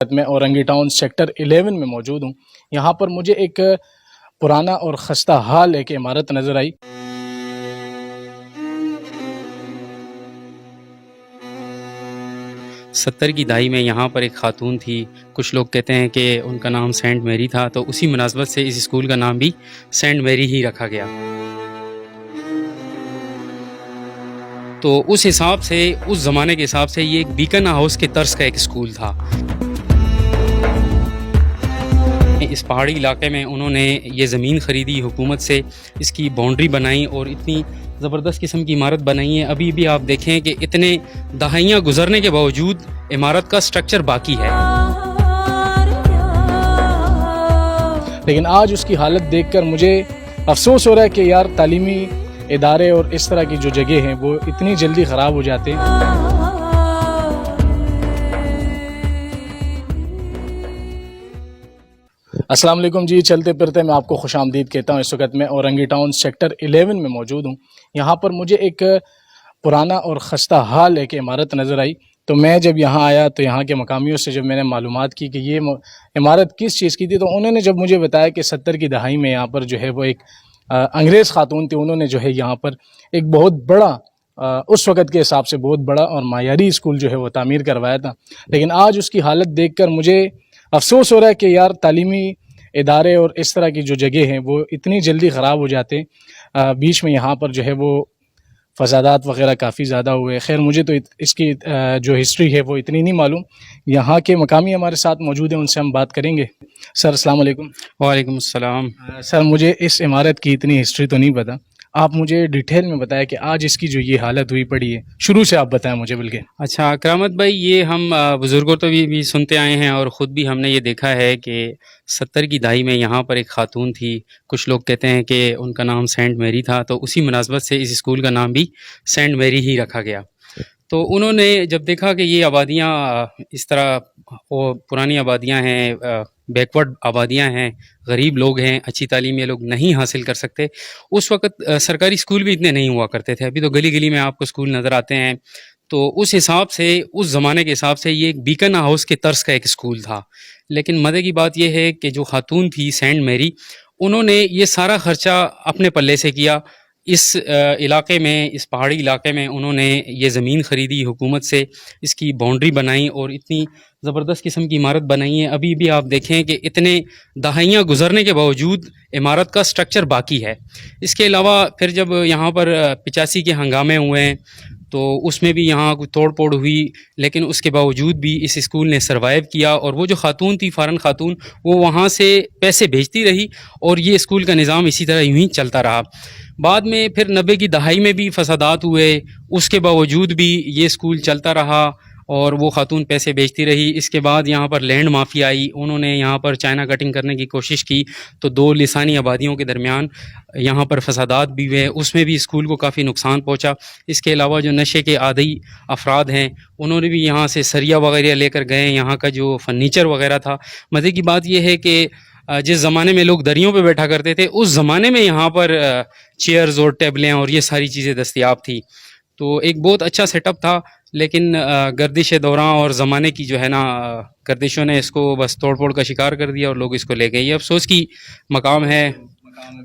میں Orangi town sector 11 میں موجود ہوں۔ یہاں پر مجھے ایک پرانا اور خستہ حال ایک عمارت نظر آئی۔ ستر کی دہائی میں یہاں پر ایک خاتون تھی، کچھ لوگ کہتے ہیں کہ ان کا نام سینٹ میری تھا، تو اسی مناسبت سے اس اسکول کا نام بھی سینٹ میری ہی رکھا گیا۔ تو اس حساب سے، اس زمانے کے حساب سے یہ ایک بیکن ہاؤس کے طرز کا ایک اسکول تھا۔ اس پہاڑی علاقے میں انہوں نے یہ زمین خریدی حکومت سے، اس کی باؤنڈری بنائی اور اتنی زبردست قسم کی عمارت بنائی ہے۔ ابھی بھی آپ دیکھیں کہ اتنے دہائیاں گزرنے کے باوجود عمارت کا سٹرکچر باقی ہے۔ لیکن آج اس کی حالت دیکھ کر مجھے افسوس ہو رہا ہے کہ یار تعلیمی ادارے اور اس طرح کی جو جگہ ہیں وہ اتنی جلدی خراب ہو جاتے ہیں۔ السلام علیکم جی، چلتے پھرتے میں آپ کو خوش آمدید کہتا ہوں۔ اس وقت میں اورنگی ٹاؤن سیکٹر 11 میں موجود ہوں۔ یہاں پر مجھے ایک پرانا اور خستہ حال ایک عمارت نظر آئی۔ تو میں جب یہاں آیا تو یہاں کے مقامیوں سے جب میں نے معلومات کی کہ یہ عمارت کس چیز کی تھی، تو انہوں نے جب مجھے بتایا کہ 70 کی دہائی میں یہاں پر جو ہے وہ ایک انگریز خاتون تھی، انہوں نے جو ہے یہاں پر ایک بہت بڑا اس وقت کے حساب سے بہت بڑا اور معیاری اسکول جو ہے وہ تعمیر کروایا تھا۔ لیکن آج اس کی حالت دیکھ کر مجھے افسوس ہو رہا ہے کہ یار تعلیمی ادارے اور اس طرح کی جو جگہ ہیں وہ اتنی جلدی خراب ہو جاتے ہیں۔ بیچ میں یہاں پر جو ہے وہ فسادات وغیرہ کافی زیادہ ہوئے۔ خیر مجھے تو اس کی جو ہسٹری ہے وہ اتنی نہیں معلوم۔ یہاں کے مقامی ہمارے ساتھ موجود ہیں، ان سے ہم بات کریں گے۔ سر السلام علیکم۔ وعلیکم السلام۔ سر مجھے اس عمارت کی اتنی ہسٹری تو نہیں پتہ، آپ مجھے ڈیٹیل میں بتائیں کہ آج اس کی جو یہ حالت ہوئی پڑی ہے، شروع سے آپ بتائیں مجھے بلکہ۔ اچھا کرامت بھائی، یہ ہم بزرگوں تو بھی سنتے آئے ہیں اور خود بھی ہم نے یہ دیکھا ہے کہ 70 کی دہائی میں یہاں پر ایک خاتون تھی، کچھ لوگ کہتے ہیں کہ ان کا نام سینٹ میری تھا، تو اسی مناسبت سے اس اسکول کا نام بھی سینٹ میری ہی رکھا گیا۔ تو انہوں نے جب دیکھا کہ یہ آبادیاں اس طرح وہ پرانی آبادیاں ہیں، بیکورڈ آبادیاں ہیں، غریب لوگ ہیں، اچھی تعلیم یہ لوگ نہیں حاصل کر سکتے، اس وقت سرکاری اسکول بھی اتنے نہیں ہوا کرتے تھے، ابھی تو گلی گلی میں آپ کو اسکول نظر آتے ہیں۔ تو اس حساب سے، اس زمانے کے حساب سے یہ ایک بیکن ہاؤس کے طرز کا ایک اسکول تھا۔ لیکن مزے کی بات یہ ہے کہ جو خاتون تھی سینٹ میری، انہوں نے یہ سارا خرچہ اپنے پلے سے کیا۔ اس علاقے میں، اس پہاڑی علاقے میں انہوں نے یہ زمین خریدی حکومت سے، اس کی باؤنڈری بنائی اور اتنی زبردست قسم کی عمارت بنائی ہے۔ ابھی بھی آپ دیکھیں کہ اتنے دہائیاں گزرنے کے باوجود عمارت کا سٹرکچر باقی ہے۔ اس کے علاوہ پھر جب یہاں پر 85 کے ہنگامے ہوئے ہیں تو اس میں بھی یہاں کوئی توڑ پھوڑ ہوئی، لیکن اس کے باوجود بھی اس اسکول نے سروائیو کیا، اور وہ جو خاتون تھی، فارن خاتون، وہ وہاں سے پیسے بھیجتی رہی اور یہ اسکول کا نظام اسی طرح یوں ہی چلتا رہا۔ بعد میں پھر 90 کی دہائی میں بھی فسادات ہوئے، اس کے باوجود بھی یہ اسکول چلتا رہا اور وہ خاتون پیسے بیچتی رہی۔ اس کے بعد یہاں پر لینڈ مافیا آئی، انہوں نے یہاں پر چائنا کٹنگ کرنے کی کوشش کی، تو دو لسانی آبادیوں کے درمیان یہاں پر فسادات بھی ہوئے، اس میں بھی اسکول کو کافی نقصان پہنچا۔ اس کے علاوہ جو نشے کے عادی افراد ہیں، انہوں نے بھی یہاں سے سریا وغیرہ لے کر گئے، یہاں کا جو فرنیچر وغیرہ تھا۔ مزے کی بات یہ ہے کہ جس زمانے میں لوگ دریوں پہ بیٹھا کرتے تھے، اس زمانے میں یہاں پر چیئرز اور ٹیبلیں اور یہ ساری چیزیں دستیاب تھی۔ تو ایک بہت اچھا سیٹ اپ تھا، لیکن گردش دوران اور زمانے کی جو ہے نا گردشوں نے اس کو بس توڑ پھوڑ کا شکار کر دیا اور لوگ اس کو لے گئے۔ یہ افسوس کی مقام ہے،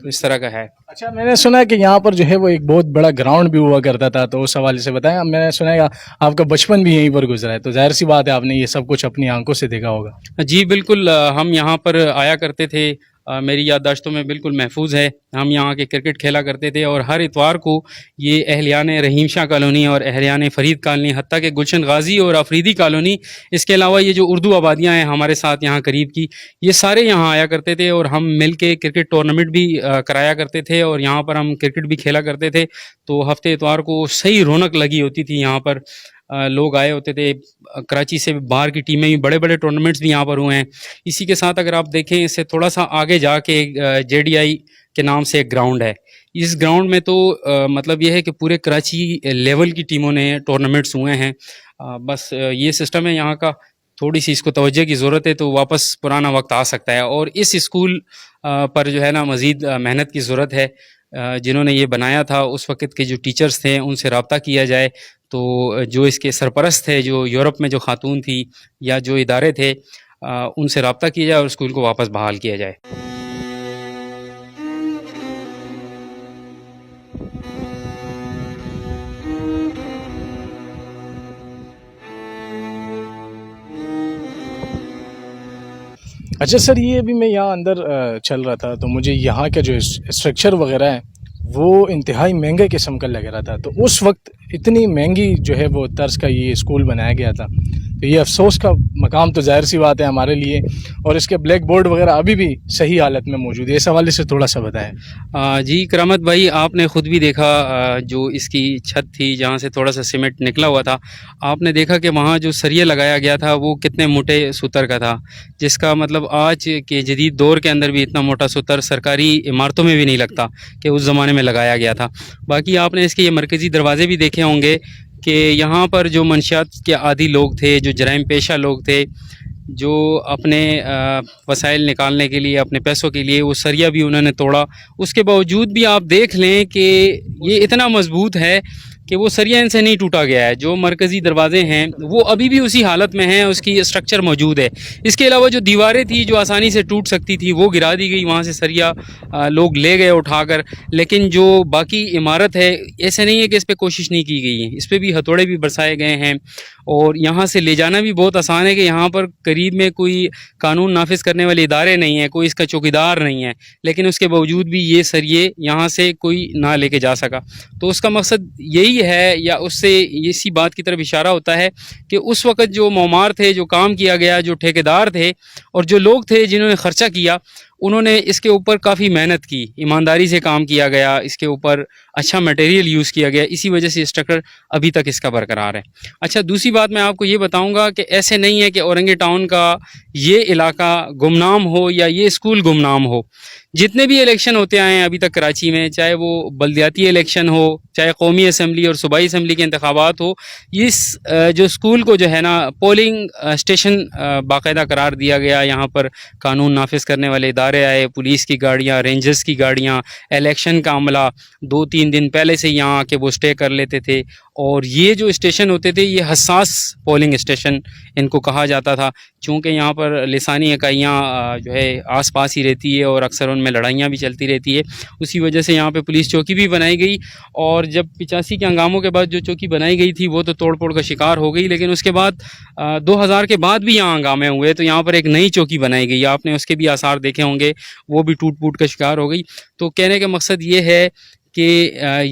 تو اس طرح کا ہے۔ اچھا، میں نے سنا ہے کہ یہاں پر جو ہے وہ ایک بہت بڑا گراؤنڈ بھی ہوا کرتا تھا، تو اس حوالے سے بتائیں۔ میں نے سنا ہے آپ کا بچپن بھی یہیں پر گزرا ہے، تو ظاہر سی بات ہے آپ نے یہ سب کچھ اپنی آنکھوں سے دیکھا ہوگا۔ جی بالکل، ہم یہاں پر آیا کرتے تھے، میری یادداشتوں میں بالکل محفوظ ہے۔ ہم یہاں کے کرکٹ کھیلا کرتے تھے، اور ہر اتوار کو یہ اہلیان رحیم شاہ کالونی اور اہلیان فرید کالونی، حتیٰ کہ گلشن غازی اور افریدی کالونی، اس کے علاوہ یہ جو اردو آبادیاں ہیں ہمارے ساتھ یہاں قریب کی، یہ سارے یہاں آیا کرتے تھے، اور ہم مل کے کرکٹ ٹورنامنٹ بھی کرایا کرتے تھے، اور یہاں پر ہم کرکٹ بھی کھیلا کرتے تھے۔ تو ہفتے اتوار کو صحیح رونق لگی ہوتی تھی یہاں پر، لوگ آئے ہوتے تھے، کراچی سے باہر کی ٹیمیں بھی، بڑے بڑے ٹورنامنٹس بھی یہاں پر ہوئے ہیں۔ اسی کے ساتھ اگر آپ دیکھیں، اس سے تھوڑا سا آگے جا کے جے ڈی آئی کے نام سے ایک گراؤنڈ ہے۔ اس گراؤنڈ میں تو مطلب یہ ہے کہ پورے کراچی لیول کی ٹیموں نے ٹورنامنٹس ہوئے ہیں۔ بس یہ سسٹم ہے یہاں کا، تھوڑی سی اس کو توجہ کی ضرورت ہے تو واپس پرانا وقت آ سکتا ہے، اور اس اسکول پر جو ہے نا مزید محنت کی ضرورت ہے۔ جنہوں نے یہ بنایا تھا اس وقت کے جو ٹیچرز تھے ان سے رابطہ کیا جائے تو جو اس کے سرپرست ہے، جو یورپ میں جو خاتون تھی یا جو ادارے تھے، ان سے رابطہ کیا جائے اور اسکول کو واپس بحال کیا جائے۔ اچھا سر، یہ ابھی میں یہاں اندر چل رہا تھا تو مجھے یہاں کا جو اسٹرکچر وغیرہ ہے وہ انتہائی مہنگے قسم کا لگ رہا تھا، تو اس وقت اتنی مہنگی جو ہے وہ طرز کا یہ اسکول بنایا گیا تھا، تو یہ افسوس کا مقام تو ظاہر سی بات ہے ہمارے لیے، اور اس کے بلیک بورڈ وغیرہ ابھی بھی صحیح حالت میں موجود ہے، اس حوالے سے تھوڑا سا بتائیں۔ جی کرامت بھائی، آپ نے خود بھی دیکھا جو اس کی چھت تھی جہاں سے تھوڑا سا سیمنٹ نکلا ہوا تھا، آپ نے دیکھا کہ وہاں جو سریہ لگایا گیا تھا وہ کتنے موٹے ستر کا تھا، جس کا مطلب آج کے جدید دور کے اندر بھی اتنا موٹا ستر سرکاری عمارتوں میں بھی نہیں لگتا کہ اس زمانے میں لگایا گیا تھا۔ باقی آپ نے اس کے یہ مرکزی دروازے بھی دیکھے ہوں گے کہ یہاں پر جو منشیات کے عادی لوگ تھے، جو جرائم پیشہ لوگ تھے، جو اپنے وسائل نکالنے کے لیے، اپنے پیسوں کے لیے وہ سریا بھی انہوں نے توڑا، اس کے باوجود بھی آپ دیکھ لیں کہ یہ اتنا مضبوط ہے کہ وہ سریا ان سے نہیں ٹوٹا گیا ہے۔ جو مرکزی دروازے ہیں وہ ابھی بھی اسی حالت میں ہیں، اس کی اسٹرکچر موجود ہے۔ اس کے علاوہ جو دیواریں تھی جو آسانی سے ٹوٹ سکتی تھی وہ گرا دی گئی، وہاں سے سریا لوگ لے گئے اٹھا کر، لیکن جو باقی عمارت ہے ایسے نہیں ہے کہ اس پہ کوشش نہیں کی گئی ہے، اس پہ بھی ہتھوڑے بھی برسائے گئے ہیں، اور یہاں سے لے جانا بھی بہت آسان ہے کہ یہاں پر قریب میں کوئی قانون نافذ کرنے والے ادارے نہیں ہیں، کوئی اس کا چوکیدار نہیں ہے، لیکن اس کے باوجود بھی یہ سریے یہاں سے کوئی نہ لے کے جا سکا۔ تو اس کا مقصد یہی ہے، یا اس سے اسی بات کی طرف اشارہ ہوتا ہے کہ اس وقت جو معمار تھے، جو کام کیا گیا، جو ٹھیکیدار تھے اور جو لوگ تھے جنہوں نے خرچہ کیا، انہوں نے اس کے اوپر کافی محنت کی، ایمانداری سے کام کیا گیا، اس کے اوپر اچھا میٹیریل یوز کیا گیا، اسی وجہ سے اسٹرکچر ابھی تک اس کا برقرار ہے۔ اچھا، دوسری بات میں آپ کو یہ بتاؤں گا کہ ایسے نہیں ہے کہ اورنگی ٹاؤن کا یہ علاقہ گمنام ہو یا یہ اسکول گمنام ہو۔ جتنے بھی الیکشن ہوتے آئے ہیں ابھی تک کراچی میں، چاہے وہ بلدیاتی الیکشن ہو، چاہے قومی اسمبلی اور صوبائی اسمبلی کے انتخابات ہو، اس جو اسکول کو جو ہے نا پولنگ اسٹیشن باقاعدہ قرار دیا گیا۔ یہاں پر قانون نافذ کرنے والے ادارے آئے، پولیس کی گاڑیاں، رینجرز کی گاڑیاں، الیکشن کا عملہ 2-3 دن پہلے سے یہاں آ کے وہ اسٹے کر لیتے تھے، اور یہ جو اسٹیشن ہوتے تھے یہ حساس پولنگ اسٹیشن ان کو کہا جاتا تھا، چونکہ یہاں پر لسانی اکائیاں جو ہے آس پاس ہی رہتی ہے اور اکثر ان میں لڑائیاں بھی چلتی رہتی ہے۔ اسی وجہ سے یہاں پہ پولیس چوکی بھی بنائی گئی، اور جب 85 کے ہنگاموں کے بعد جو چوکی بنائی گئی تھی وہ تو توڑ پھوڑ کا شکار ہو گئی، لیکن اس کے بعد 2000 کے بعد بھی یہاں ہنگامے ہوئے تو یہاں پر ایک نئی چوکی بنائی گئی، آپ نے اس کے بھی آثار دیکھے ہوں گے، وہ بھی ٹوٹ پھوٹ کا شکار ہو گئی۔ تو کہنے کا مقصد یہ ہے کہ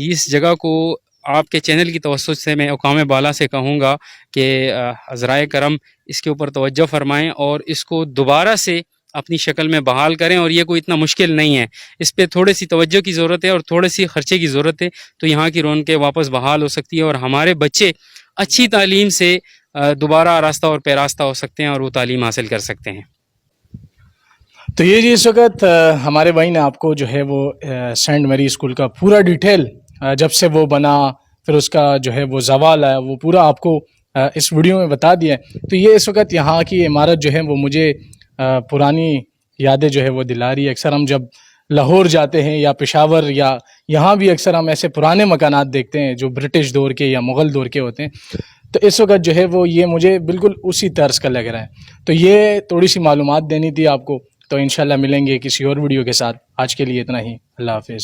اس جگہ کو آپ کے چینل کی توسط سے میں حکام بالا سے کہوں گا کہ عذرائے کرم اس کے اوپر توجہ فرمائیں اور اس کو دوبارہ سے اپنی شکل میں بحال کریں، اور یہ کوئی اتنا مشکل نہیں ہے، اس پہ تھوڑی سی توجہ کی ضرورت ہے اور تھوڑے سی خرچے کی ضرورت ہے، تو یہاں کی رونقیں واپس بحال ہو سکتی ہے اور ہمارے بچے اچھی تعلیم سے دوبارہ آراستہ اور پیراستہ ہو سکتے ہیں اور وہ تعلیم حاصل کر سکتے ہیں۔ تو یہ جی اس وقت ہمارے بھائی نے آپ کو جو ہے وہ سینٹ میری اسکول کا پورا ڈیٹیل، جب سے وہ بنا پھر اس کا جو ہے وہ زوال ہے، وہ پورا آپ کو اس ویڈیو میں بتا دیا ہے۔ تو یہ اس وقت یہاں کی عمارت جو ہے وہ مجھے پرانی یادیں جو ہے وہ دلا رہی ہے۔ اکثر ہم جب لاہور جاتے ہیں یا پشاور یا یہاں بھی اکثر ہم ایسے پرانے مکانات دیکھتے ہیں جو برٹش دور کے یا مغل دور کے ہوتے ہیں، تو اس وقت جو ہے وہ یہ مجھے بالکل اسی طرز کا لگ رہا ہے۔ تو یہ تھوڑی سی معلومات دینی تھی آپ کو، تو انشاءاللہ ملیں گے کسی اور ویڈیو کے ساتھ۔ آج کے لیے اتنا ہی، اللہ حافظ۔